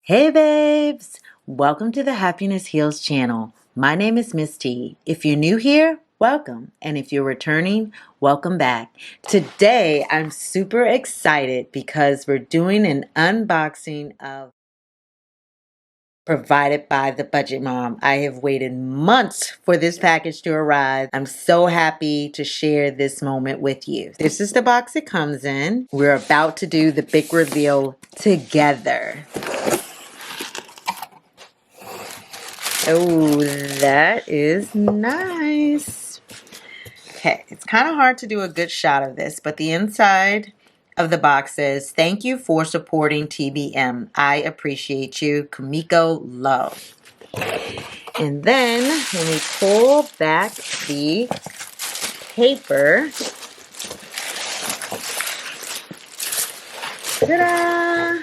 Hey babes! Welcome to the Happiness Heals channel. My name is Miss T. If you're new here, welcome. And if you're returning, welcome back. Today, I'm super excited because we're doing an unboxing of provided by the Budget Mom. I have waited months for this package to arrive. I'm so happy to share this moment with you. This is the box it comes in. We're about to do the big reveal together. Oh, that is nice. Okay, it's kind of hard to do a good shot of this, but the inside of the box says, "Thank you for supporting TBM. I appreciate you. Kumiko, love." And then when we pull back the paper, ta-da!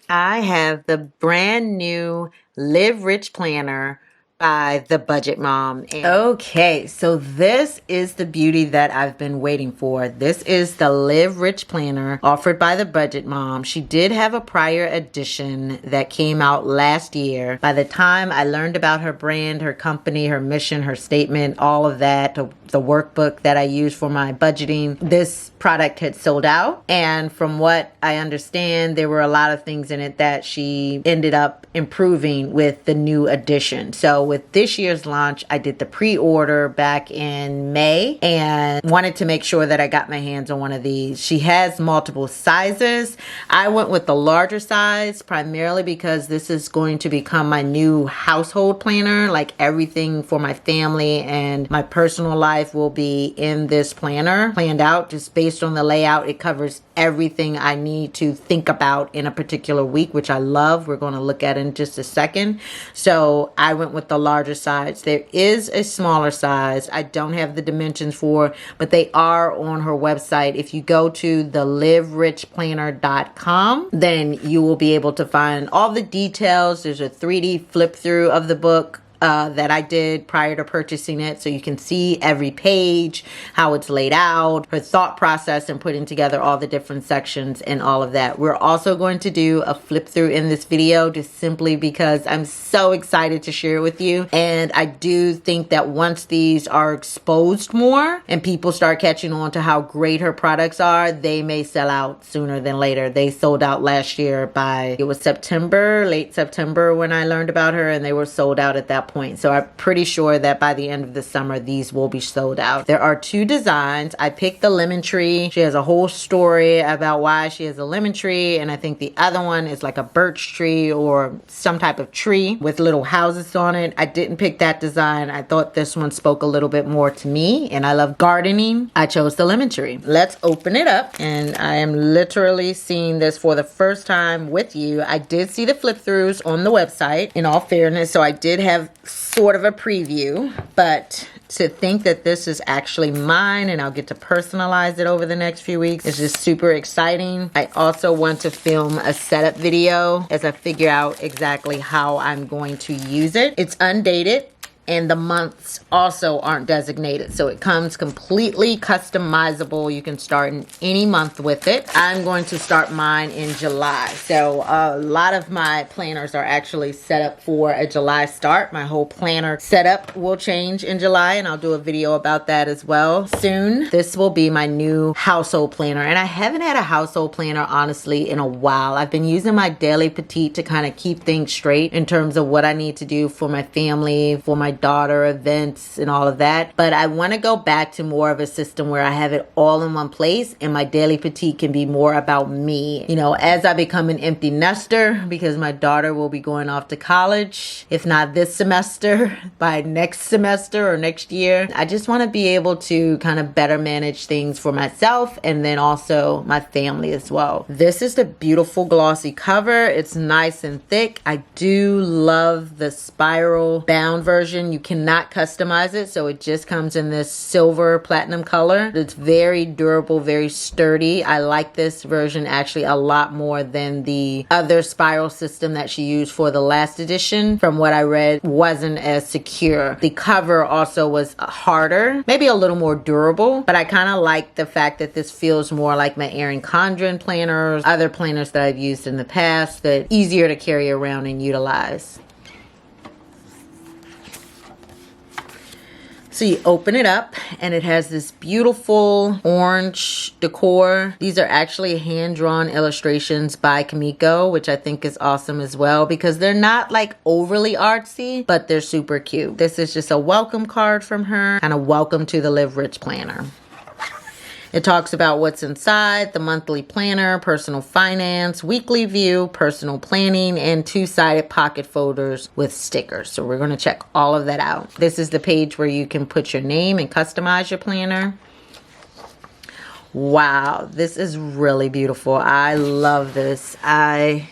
I have the brand new Live Rich Planner by the Budget Mom. Okay, so this is the beauty that I've been waiting for. This is the Live Rich Planner offered by the Budget Mom. She did have a prior edition that came out last year. By the time I learned about her brand, her company, her mission, her statement, all of that, the workbook that I use for my budgeting, this product had sold out. And from what I understand, there were a lot of things in it that she ended up improving with the new edition. So with this year's launch, I did the pre-order back in May and wanted to make sure that I got my hands on one of these. She has multiple sizes. I went with the larger size primarily because this is going to become my new household planner. Like everything for my family and my personal life will be in this planner, planned out just based on the layout. It covers everything I need to think about in a particular week, which I love. We're going to look at in just a second. So I went with the larger size. There is a smaller size I don't have the dimensions for, but they are on her website. If you go to the liverichplanner.com, then you will be able to find all the details. There's a 3D flip through of the book that I did prior to purchasing it, so you can see every page, how it's laid out, her thought process and putting together all the different sections and all of that. We're also going to do a flip through in this video just simply because I'm so excited to share it with you. And I do think that once these are exposed more and people start catching on to how great her products are, they may sell out sooner than later. They sold out last year by, it was September, late September when I learned about her, and they were sold out at that point. So I'm pretty sure that by the end of the summer, these will be sold out. There are two designs. I picked the lemon tree. She has a whole story about why she has a lemon tree. And I think the other one is like a birch tree or some type of tree with little houses on it. I didn't pick that design. I thought this one spoke a little bit more to me, and I love gardening. I chose the lemon tree. Let's open it up. And I am literally seeing this for the first time with you. I did see the flip throughs on the website, in all fairness. So I did have sort of a preview, but to think that this is actually mine and I'll get to personalize it over the next few weeks is just super exciting. I also want to film a setup video as I figure out exactly how I'm going to use it. It's undated, and the months also aren't designated. So it comes completely customizable. You can start in any month with it. I'm going to start mine in July. So a lot of my planners are actually set up for a July start. My whole planner setup will change in July, and I'll do a video about that as well soon. This will be my new household planner. And I haven't had a household planner, honestly, in a while. I've been using my Daily Petite to kind of keep things straight in terms of what I need to do for my family, for my daughter, events, and all of that. But I want to go back to more of a system where I have it all in one place, and my Daily Petite can be more about me. You know, as I become an empty nester, because my daughter will be going off to college, if not this semester, by next semester or next year. I just want to be able to kind of better manage things for myself and then also my family as well. This is the beautiful glossy cover. It's nice and thick. I do love the spiral bound version. version, you cannot customize it, so it just comes in this silver platinum color. It's very durable, very sturdy. I like this version actually a lot more than the other spiral system that she used for the last edition. From what I read, wasn't as secure. The cover also was harder, maybe a little more durable, but I kind of like the fact that this feels more like my Erin Condren planners, other planners that I've used in the past, that easier to carry around and utilize. So you open it up and it has this beautiful orange decor. These are actually hand-drawn illustrations by Kimiko, which I think is awesome as well because they're not like overly artsy, but they're super cute. This is just a welcome card from her, kind of welcome to the Live Rich planner. It talks about what's inside, the monthly planner, personal finance, weekly view, personal planning, and two-sided pocket folders with stickers. So we're going to check all of that out. This is the page where you can put your name and customize your planner. Wow, this is really beautiful. I love this. I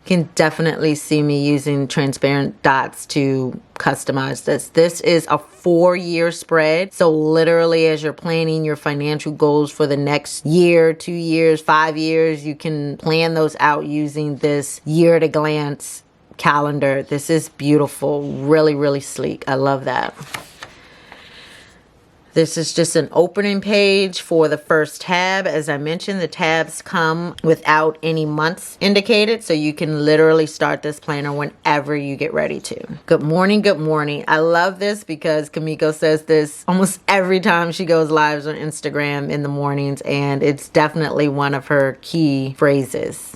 can definitely see me using transparent dots to customize this. This is a 4-year spread. So literally as you're planning your financial goals for the next year, 2 years, 5 years, you can plan those out using this year at a glance calendar. This is beautiful. Really, really sleek. I love that. This is just an opening page for the first tab. As I mentioned, the tabs come without any months indicated, so you can literally start this planner whenever you get ready to. Good morning, good morning. I love this because Kimiko says this almost every time she goes live on Instagram in the mornings, and it's definitely one of her key phrases.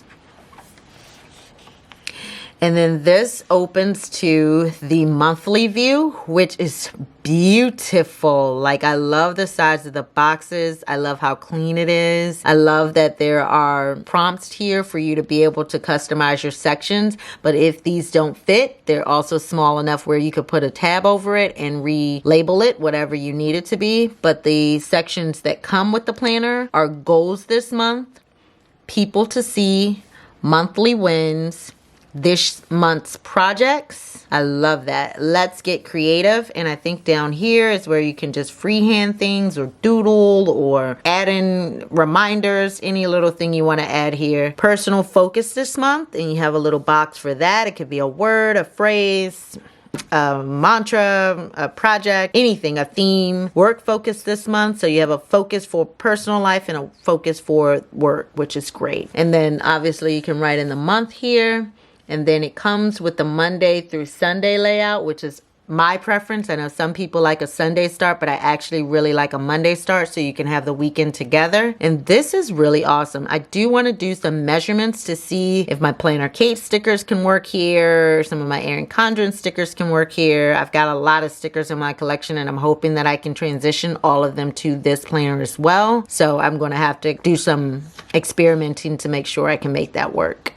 And then this opens to the monthly view, which is beautiful. Like, I love the size of the boxes. I love how clean it is. I love that there are prompts here for you to be able to customize your sections. But if these don't fit, they're also small enough where you could put a tab over it and relabel it, whatever you need it to be. But the sections that come with the planner are goals this month, people to see, monthly wins, this month's projects. I love that. Let's get creative. And I think down here is where you can just freehand things or doodle or add in reminders, any little thing you want to add here. Personal focus this month, and you have a little box for that. It could be a word, a phrase, a mantra, a project, anything, a theme. Work focus this month, so you have a focus for personal life and a focus for work, which is great. And then obviously you can write in the month here. And then it comes with the Monday through Sunday layout, which is my preference. I know some people like a Sunday start, but I actually really like a Monday start so you can have the weekend together. And this is really awesome. I do want to do some measurements to see if my Planner Kate stickers can work here. Some of my Erin Condren stickers can work here. I've got a lot of stickers in my collection, and I'm hoping that I can transition all of them to this planner as well. So I'm going to have to do some experimenting to make sure I can make that work.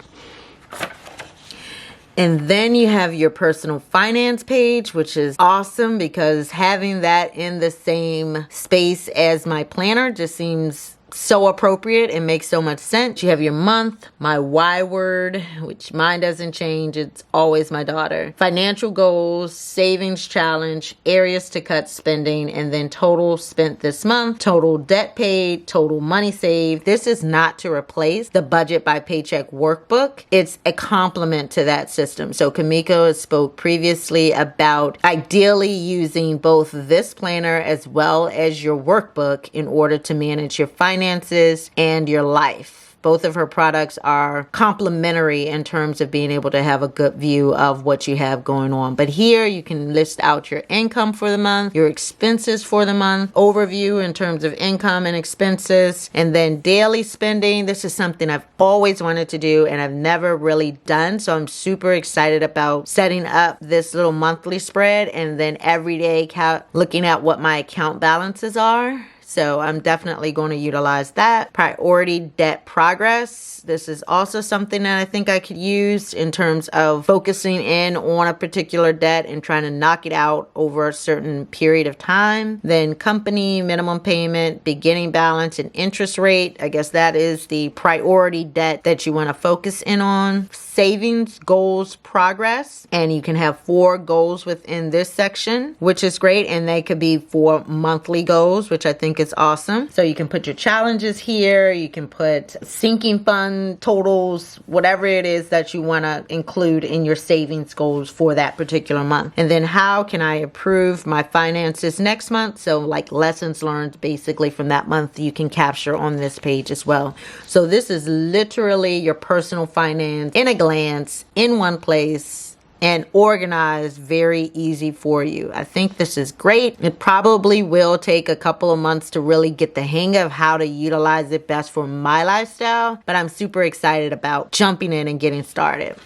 And then you have your personal finance page, which is awesome because having that in the same space as my planner just seems so appropriate and makes so much sense. You have your month, my Y word, which mine doesn't change. It's always my daughter. Financial goals, savings challenge, areas to cut spending, and then total spent this month, total debt paid, total money saved. This is not to replace the Budget by Paycheck workbook. It's a complement to that system. So Kimiko has spoke previously about ideally using both this planner as well as your workbook in order to manage your finances and your life. Both of her products are complementary in terms of being able to have a good view of what you have going on. But here you can list out your income for the month, your expenses for the month, overview in terms of income and expenses, and then daily spending. This is something I've always wanted to do and I've never really done. So I'm super excited about setting up this little monthly spread and then every day looking at what my account balances are. So I'm definitely going to utilize that. Priority debt progress. This is also something that I think I could use in terms of focusing in on a particular debt and trying to knock it out over a certain period of time. Then company, minimum payment, beginning balance, and interest rate. I guess that is the priority debt that you want to focus in on. Savings goals progress, and you can have 4 goals within this section, which is great, and they could be 4 monthly goals, which I think is awesome. So you can put your challenges here, you can put sinking fund totals, whatever it is that you want to include in your savings goals for that particular month. And then how can I improve my finances next month? So like lessons learned basically from that month you can capture on this page as well. So this is literally your personal finance in a glance, in one place, and organized, very easy for you. I think this is great. It probably will take a couple of months to really get the hang of how to utilize it best for my lifestyle, but I'm super excited about jumping in and getting started.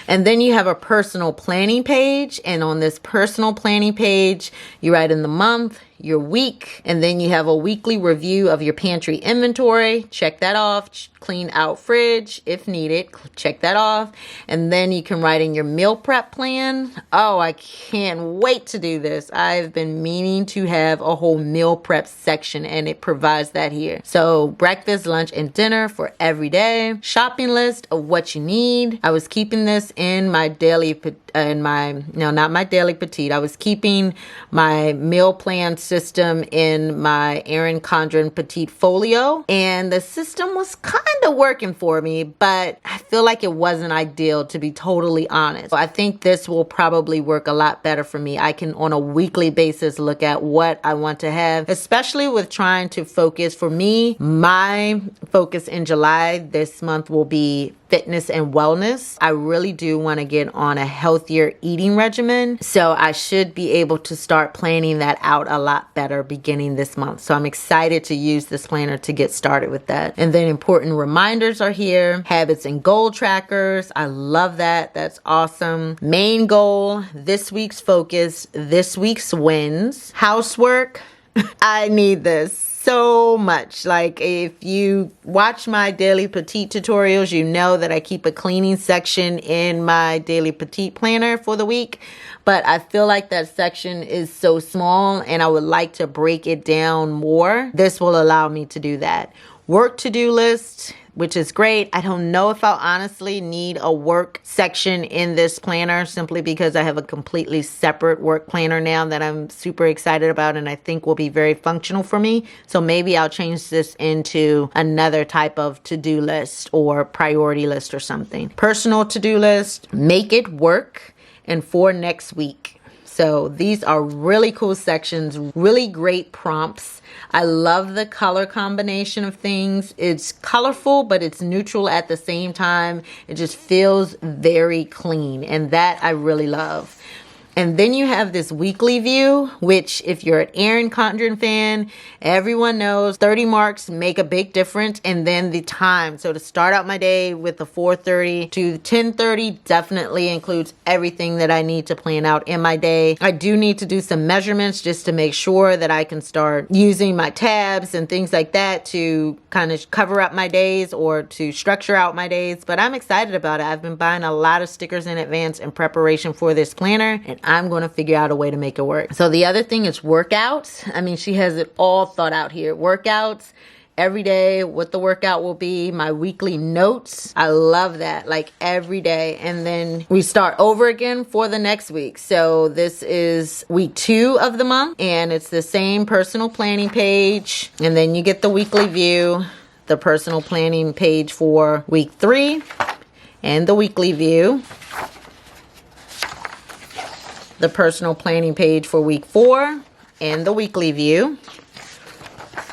And then you have a personal planning page, and on this personal planning page, you write in the month, your week, and then you have a weekly review of your pantry inventory. Check that off. Clean out fridge if needed. Check that off. And then you can write in your meal prep plan. Oh, I can't wait to do this. I've been meaning to have a whole meal prep section, and it provides that here. So breakfast, lunch, and dinner for every day. Shopping list of what you need. I was keeping this in my daily, not my daily petite. I was keeping my meal plan system in my Erin Condren Petite Folio, and the system was kind of working for me, but I feel like it wasn't ideal, to be totally honest. So I think this will probably work a lot better for me. I can on a weekly basis look at what I want to have, especially with trying to focus. For me, my focus in July this month will be fitness and wellness. I really do want to get on a healthier eating regimen, so I should be able to start planning that out a lot better beginning this month. So I'm excited to use this planner to get started with that. And then important reminders are here. Habits and goal trackers. I love that. That's awesome. Main goal, this week's focus, this week's wins. Housework. I need this so much. Like, if you watch my daily petite tutorials, you know that I keep a cleaning section in my daily petite planner for the week, but I feel like that section is so small and I would like to break it down more. This will allow me to do that. Work to-do list, which is great. I don't know if I'll honestly need a work section in this planner, simply because I have a completely separate work planner now that I'm super excited about and I think will be very functional for me. So maybe I'll change this into another type of to-do list or priority list or something. Personal to-do list, make it work, and for next week. So these are really cool sections, really great prompts. I love the color combination of things. It's colorful, but it's neutral at the same time. It just feels very clean, and that I really love. And then you have this weekly view, which if you're an Erin Condren fan, everyone knows 30 marks make a big difference. And then the time. So to start out my day with the 4:30 to 10:30 definitely includes everything that I need to plan out in my day. I do need to do some measurements just to make sure that I can start using my tabs and things like that to kind of cover up my days or to structure out my days. But I'm excited about it. I've been buying a lot of stickers in advance in preparation for this planner, and I'm going to figure out a way to make it work. So the other thing is workouts. I mean, she has it all thought out here. Workouts every day, what the workout will be, my weekly notes. I love that, like every day. And then we start over again for the next week. So this is week 2 of the month, and it's the same personal planning page. And then you get the weekly view, the personal planning page for week 3, and the weekly view, the personal planning page for week 4, and the weekly view,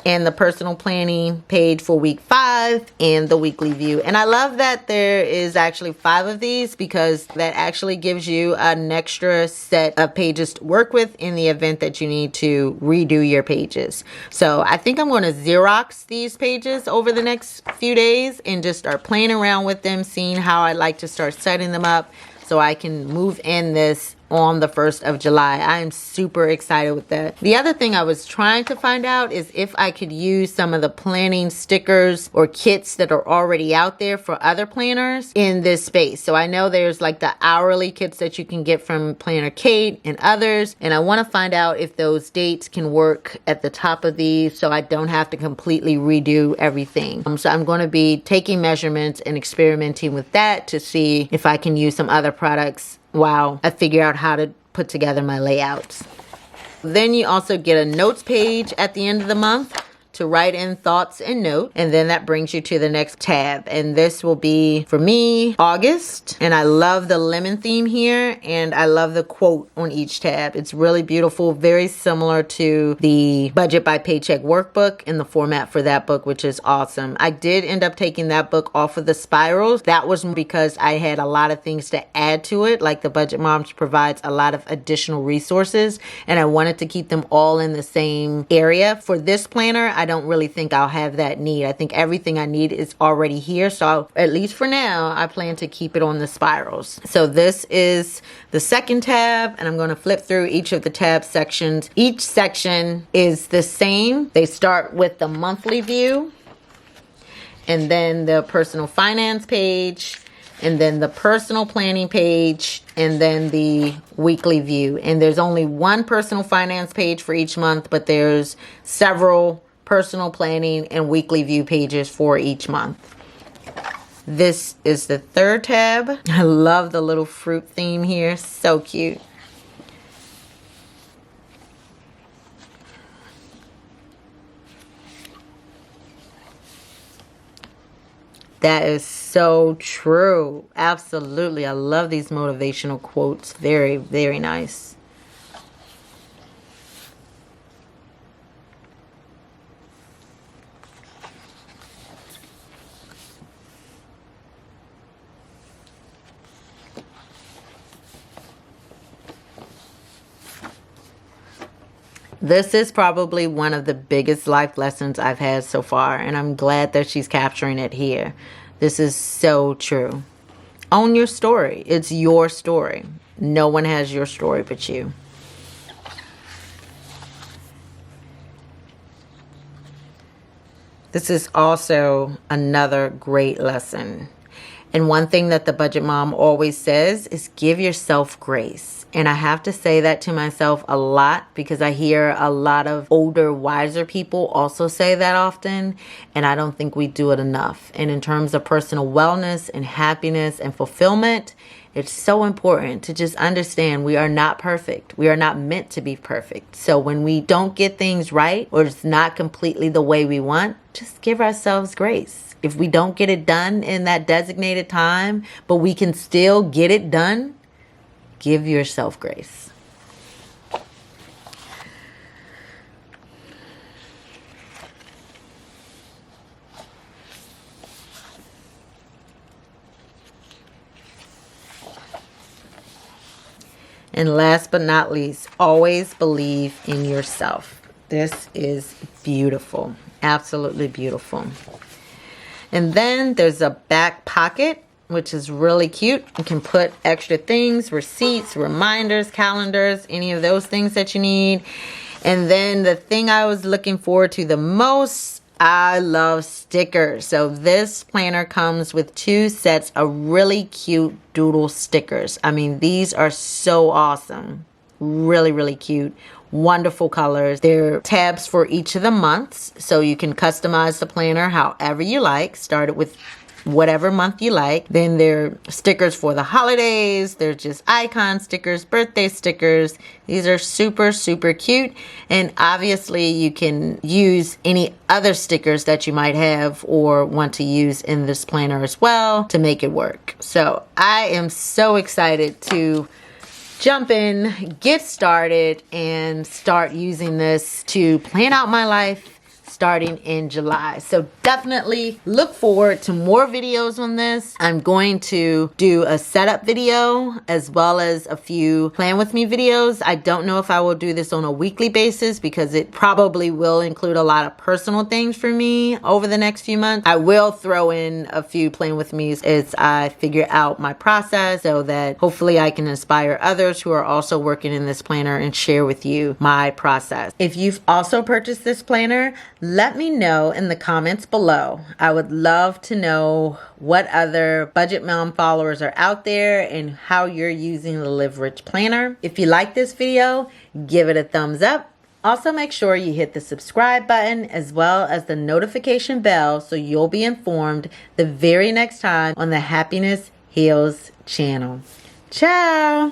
and the personal planning page for week 5 and the weekly view. And I love that there is actually 5 of these, because that actually gives you an extra set of pages to work with in the event that you need to redo your pages. So I think I'm going to Xerox these pages over the next few days and just start playing around with them, seeing how I like to start setting them up so I can move in this on the 1st of July. I am super excited with that. The other thing I was trying to find out is if I could use some of the planning stickers or kits that are already out there for other planners in this space. So I know there's like the hourly kits that you can get from Planner Kate and others, and I want to find out if those dates can work at the top of these so I don't have to completely redo everything. So I'm going to be taking measurements and experimenting with that to see if I can use some other products while I figure out how to put together my layouts. Then you also get a notes page at the end of the month to write in thoughts and notes, and then that brings you to the next tab, and this will be for me August. And I love the lemon theme here, and I love the quote on each tab. It's really beautiful, very similar to the Budget by Paycheck workbook in the format for that book, which is awesome. I did end up taking that book off of the spirals. That was because I had a lot of things to add to it, like the Budget Moms provides a lot of additional resources, and I wanted to keep them all in the same area. For this planner, I don't really think I'll have that need. I think everything I need is already here. So at least for now, I plan to keep it on the spirals. So this is the second tab, and I'm going to flip through each of the tab sections. Each section is the same. They start with the monthly view, and then the personal finance page, and then the personal planning page, and then the weekly view. And there's only one personal finance page for each month, but there's several personal planning and weekly view pages for each month. This is the third tab. I love the little fruit theme here. So cute. That is so true. Absolutely. I love these motivational quotes. Very, very nice. This is probably one of the biggest life lessons I've had so far, and I'm glad that she's capturing it here. This is so true. Own your story. It's your story. No one has your story but you. This is also another great lesson. And one thing that the Budget Mom always says is give yourself grace. And I have to say that to myself a lot because I hear a lot of older, wiser people also say that often. And I don't think we do it enough. And in terms of personal wellness and happiness and fulfillment, it's so important to just understand we are not perfect. We are not meant to be perfect. So when we don't get things right or it's not completely the way we want, just give ourselves grace. If we don't get it done in that designated time, but we can still get it done, give yourself grace. And last but not least, always believe in yourself. This is beautiful. Absolutely beautiful. And then there's a back pocket, which is really cute. You can put extra things, receipts, reminders, calendars, any of those things that you need. And then the thing I was looking forward to the most, I love stickers. So this planner comes with 2 sets of really cute doodle stickers. I mean, these are so awesome. Really, really cute. Wonderful colors. There are tabs for each of the months, so you can customize the planner however you like. Start it with whatever month you like. Then there are stickers for the holidays. There's just icon stickers, birthday stickers. These are super, super cute. And obviously you can use any other stickers that you might have or want to use in this planner as well to make it work. So I am so excited to jump in, get started, and start using this to plan out my life, starting in July. So definitely look forward to more videos on this. I'm going to do a setup video as well as a few plan with me videos. I don't know if I will do this on a weekly basis because it probably will include a lot of personal things for me over the next few months. I will throw in a few plan with me's as I figure out my process so that hopefully I can inspire others who are also working in this planner and share with you my process. If you've also purchased this planner, let me know in the comments below. I would love to know what other budget mom followers are out there and how you're using the Live Rich planner. If you like this video, give it a thumbs up. Also, make sure you hit the subscribe button as well as the notification bell so you'll be informed the very next time on the Happiness Heals channel. Ciao!